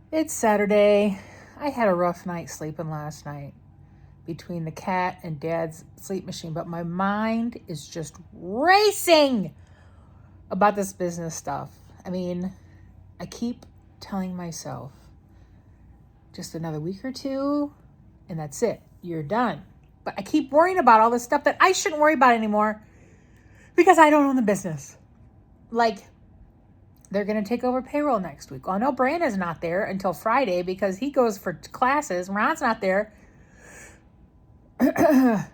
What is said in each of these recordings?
It's Saturday. I had a rough night sleeping last night between the cat and dad's sleep machine, but my mind is just racing about this business stuff. I mean, I keep telling myself just another week or two and that's it. You're done. But I keep worrying about all this stuff that I shouldn't worry about anymore because I don't own the business. Like, they're going to take over payroll next week. Well, I know Brandon's not there until Friday because he goes for classes. Ron's not there. I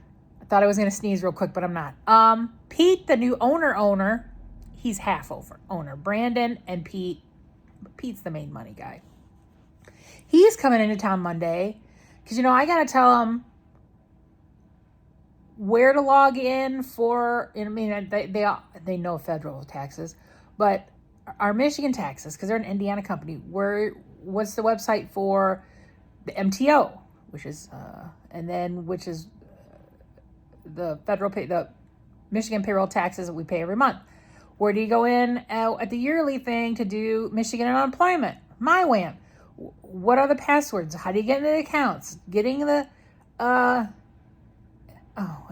thought I was going to sneeze real quick, but I'm not. Pete, the new owner, he's half over owner. Brandon and Pete's the main money guy. He's coming into town Monday because, I got to tell him where to log in for, they know federal taxes, but our Michigan taxes, because they're an Indiana company, what's the website for the MTO, which is the federal the Michigan payroll taxes that we pay every month. Where do you go in at the yearly thing to do Michigan unemployment? MyWAM. What are the passwords? How do you get into the accounts? Getting the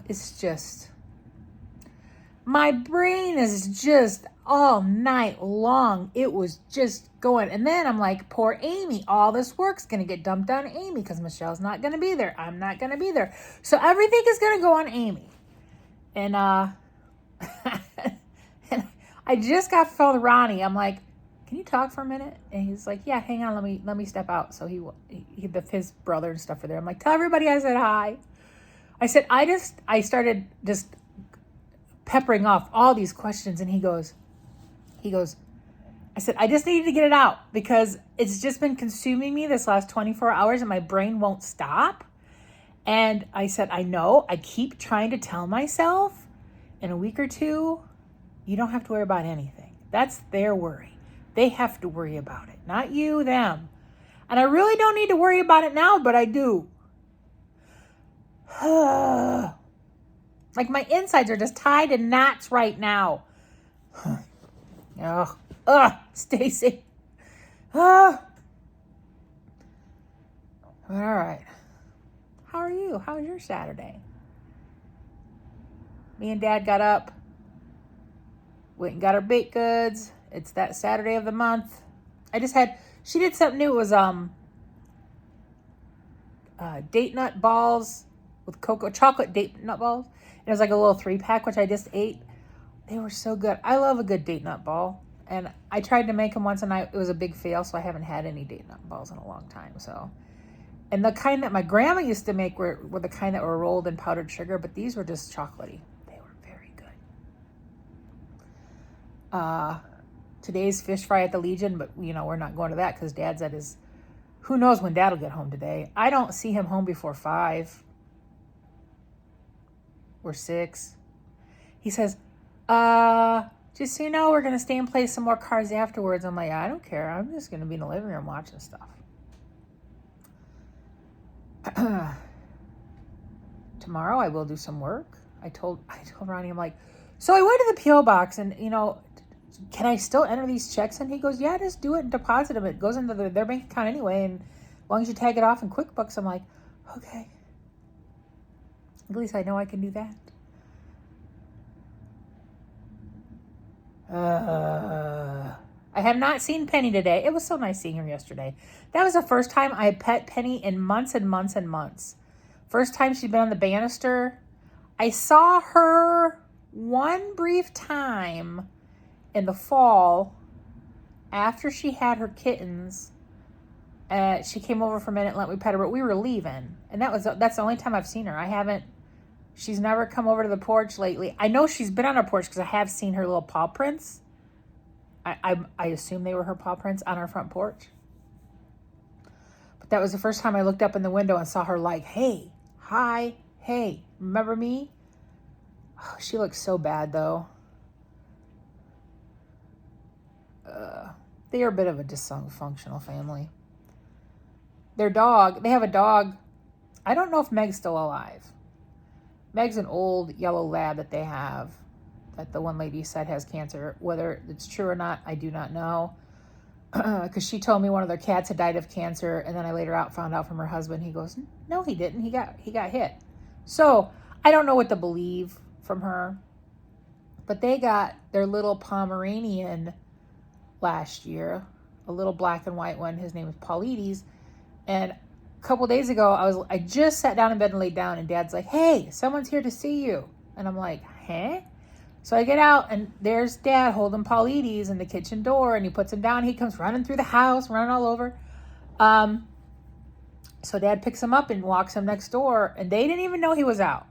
it's just, my brain is just all night long. It was just going. And then I'm like, poor Amy, all this work's going to get dumped on Amy because Michelle's not going to be there. I'm not going to be there. So everything is going to go on Amy. And, and I just got to phone Ronnie. I'm like, can you talk for a minute? And he's like, yeah, hang on. Let me step out. So his brother and stuff are there. I'm like, tell everybody I said hi. I said, I started just peppering off all these questions. And he goes, I said, I just needed to get it out because it's just been consuming me this last 24 hours and my brain won't stop. And I said, I know, I keep trying to tell myself in a week or two, you don't have to worry about anything. That's their worry. They have to worry about it, not you, them. And I really don't need to worry about it now, but I do. Like my insides are just tied in knots right now. Stacy. All right. How are you? How was your Saturday? Me and Dad got up, went and got our baked goods. It's that Saturday of the month. She did something new. It was date nut balls with chocolate date nut balls. It was like a little 3-pack, which I just ate. They were so good. I love a good date nut ball. And I tried to make them once and it was a big fail, so I haven't had any date nut balls in a long time. So, and the kind that my grandma used to make were the kind that were rolled in powdered sugar, but these were just chocolatey. They were very good. Today's fish fry at the Legion, but we're not going to that because Dad's at his, who knows when Dad will get home today. I don't see him home before 5 or 6. He says, just so you know, we're going to stay and play some more cards afterwards. I'm like, I don't care. I'm just going to be in the living room watching stuff. Tomorrow I will do some work. I told Ronnie, I'm like, so I went to the P.O. box and, can I still enter these checks? And he goes, yeah, just do it and deposit them. It goes into their bank account anyway. And as long as you tag it off in QuickBooks, I'm like, okay. At least I know I can do that. I have not seen Penny today. It was so nice seeing her yesterday. That was the first time I had pet Penny in months and months and months. First time she'd been on the banister. I saw her one brief time in the fall after she had her kittens. She came over for a minute and let me pet her, but we were leaving. And that's the only time I've seen her. She's never come over to the porch lately. I know she's been on our porch because I have seen her little paw prints. I assume they were her paw prints on our front porch. But that was the first time I looked up in the window and saw her like, hey, hi, hey, remember me? Oh, she looks so bad though. They are a bit of a dysfunctional family. They have a dog. I don't know if Meg's still alive. Meg's an old yellow lab that they have, that the one lady said has cancer. Whether it's true or not, I do not know. because she told me one of their cats had died of cancer, and then I later found out from her husband. He goes, "No, he didn't. He got hit." So I don't know what to believe from her, but they got their little Pomeranian last year, a little black and white one. His name is Paulides, and a couple days ago, I just sat down in bed and laid down, and Dad's like, "Hey, someone's here to see you," and I'm like, "Huh?" So I get out, and there's Dad holding Paulides in the kitchen door, and he puts him down. He comes running through the house, running all over. So Dad picks him up and walks him next door, and they didn't even know he was out.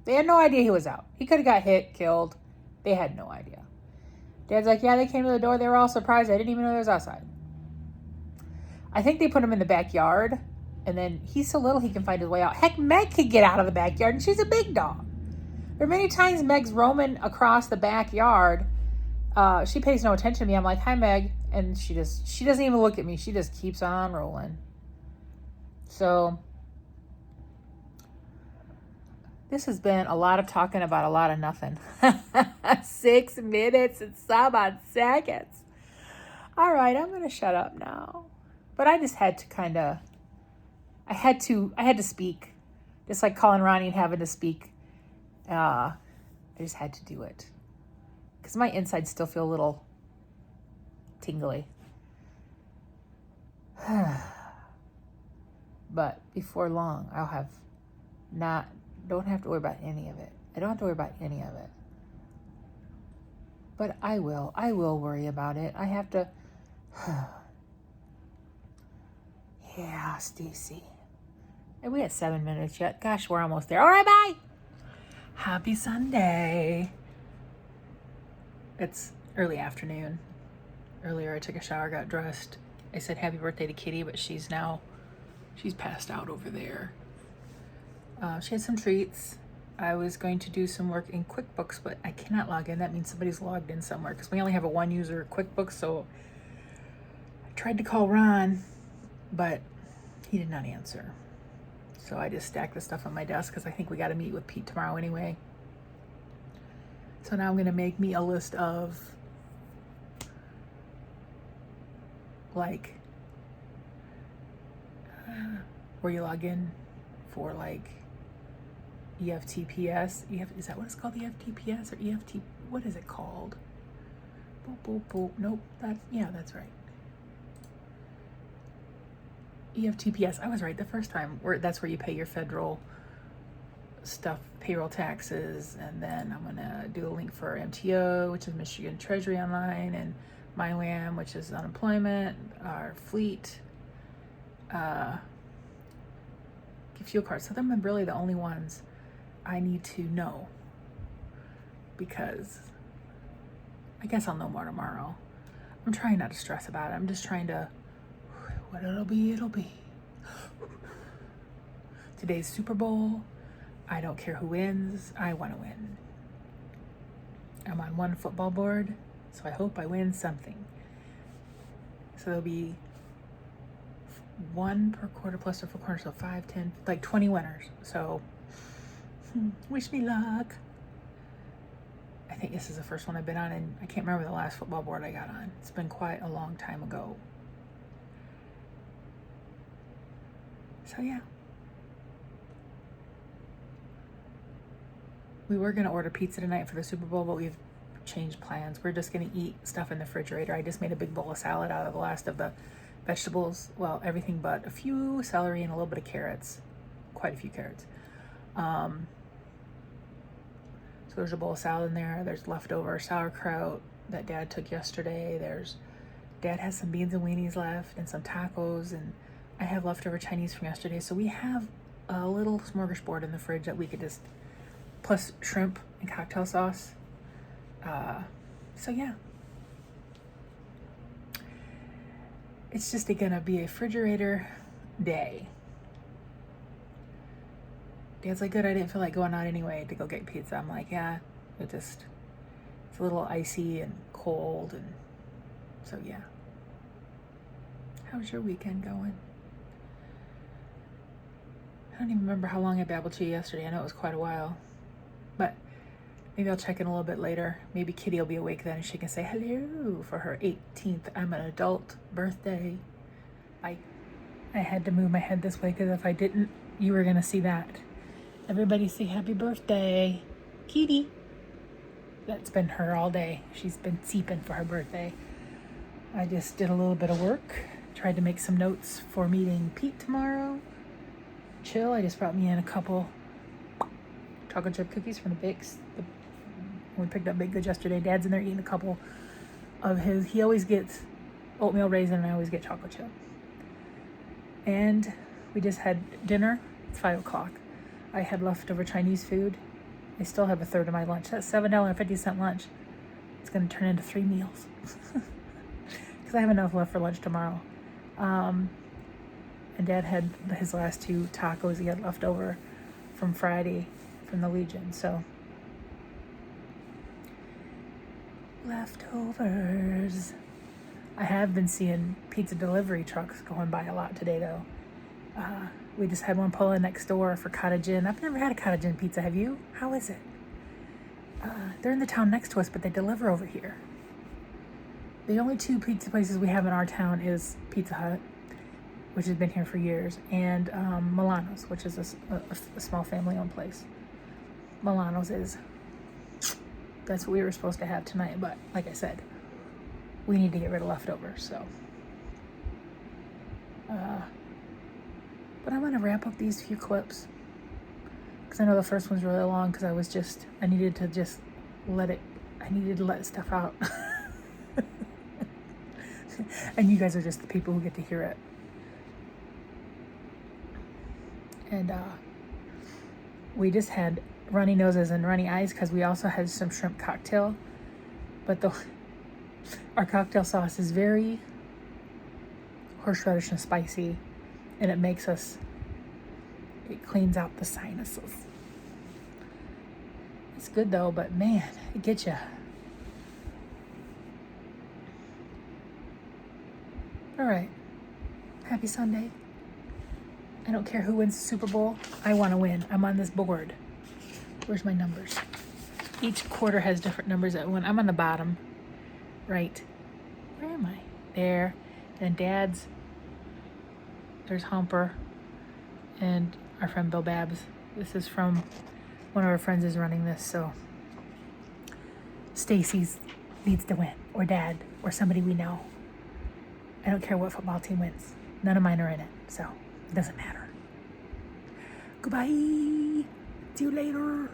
They had no idea he was out. He could have got hit, killed. They had no idea. Dad's like, "Yeah, they came to the door. They were all surprised. I didn't even know he was outside." I think they put him in the backyard, and then he's so little he can find his way out. Heck, Meg could get out of the backyard, and she's a big dog. There are many times Meg's roaming across the backyard. She pays no attention to me. I'm like, "Hi, Meg," and she doesn't even look at me. She just keeps on rolling. So this has been a lot of talking about a lot of nothing. 6 minutes and some odd seconds. All right, I'm going to shut up now. But I just had to I had to speak. Just like calling Ronnie and having to speak. I just had to do it. Because my insides still feel a little tingly. But before long, don't have to worry about any of it. I don't have to worry about any of it. But I will worry about it. I have to. Yeah, Stacy. And we had 7 minutes yet. Gosh, we're almost there. All right, bye. Happy Sunday. It's early afternoon. Earlier, I took a shower, got dressed. I said happy birthday to Kitty, but she's passed out over there. She had some treats. I was going to do some work in QuickBooks, but I cannot log in. That means somebody's logged in somewhere because we only have a one user QuickBooks. So I tried to call Ron, but he did not answer. So I just stacked the stuff on my desk because I think we got to meet with Pete tomorrow anyway. So now I'm going to make me a list of like where you log in for like EFTPS. Is that what it's called? EFTPS or EFT? What is it called? Boop, boop, boop. Nope. That's right. EFTPS. I was right the first time. That's where you pay your federal stuff, payroll taxes, and then I'm gonna do a link for MTO, which is Michigan Treasury Online, and MyWAM, which is unemployment, our fleet, fuel cards. So them are really the only ones I need to know, because I guess I'll know more tomorrow. I'm trying not to stress about it. I'm just trying to, what it'll be, it'll be. Today's Super Bowl. I don't care who wins. I want to win. I'm on one football board, so I hope I win something. So there'll be one per quarter plus or 4 quarters, so 5, 10, like 20 winners. So wish me luck. I think this is the first one I've been on, and I can't remember the last football board I got on. It's been quite a long time ago. So yeah. We were going to order pizza tonight for the Super Bowl, but we've changed plans. We're just going to eat stuff in the refrigerator. I just made a big bowl of salad out of the last of the vegetables. Well, everything but a few celery and a little bit of carrots. Quite a few carrots. So there's a bowl of salad in there. There's leftover sauerkraut that Dad took yesterday. Dad has some beans and weenies left and some tacos, and I have leftover Chinese from yesterday. So we have a little smorgasbord in the fridge that we could just, plus shrimp and cocktail sauce. So yeah. It's just gonna be a refrigerator day. Dad's like, good, I didn't feel like going out anyway to go get pizza. I'm like, yeah, it's a little icy and cold, and so yeah. How's your weekend going? I don't even remember how long I babbled to you yesterday. I know it was quite a while. But Maybe I'll check in a little bit later. Maybe Kitty will be awake then and she can say hello for her 18th I'm an adult birthday. Bye. I had to move my head this way because if I didn't, you were going to see that. Everybody say happy birthday. Kitty. That's been her all day. She's been seeping for her birthday. I just did a little bit of work. Tried to make some notes for meeting Pete tomorrow. Chill. I just brought me in a couple chocolate chip cookies from the Bakes. We picked up Baked Goods yesterday. Dad's in there eating a couple of his. He always gets oatmeal raisin and I always get chocolate chip. And we just had dinner. It's 5 o'clock. I had leftover Chinese food. I still have a third of my lunch. That's $7.50 lunch. It's going to turn into 3 meals. Because I have enough left for lunch tomorrow. And Dad had his last 2 tacos he had left over from Friday from the Legion. So, leftovers. I have been seeing pizza delivery trucks going by a lot today, though. We just had one pull in next door for Cottage Inn. I've never had a Cottage Inn pizza. Have you? How is it? They're in the town next to us, but they deliver over here. The only 2 pizza places we have in our town is Pizza Hut, which has been here for years, and Milano's, which is a small family-owned place. Milano's is. That's what we were supposed to have tonight, but like I said, we need to get rid of leftovers, so. But I'm going to wrap up these few clips because I know the first one's really long because I needed to let stuff out. And you guys are just the people who get to hear it. And we just had runny noses and runny eyes because we also had some shrimp cocktail. But our cocktail sauce is very horseradish and spicy. And it cleans out the sinuses. It's good though, but man, it gets you. All right. Happy Sunday. I don't care who wins the Super Bowl. I want to win. I'm on this board. Where's my numbers? Each quarter has different numbers at one. I'm on the bottom. Right. Where am I? There. And Dad's. There's Humper and our friend Bill Babs. This is from one of our friends is running this, so Stacy's needs to win, or Dad, or somebody we know. I don't care what football team wins. None of mine are in it, so it doesn't matter. Goodbye. See you later.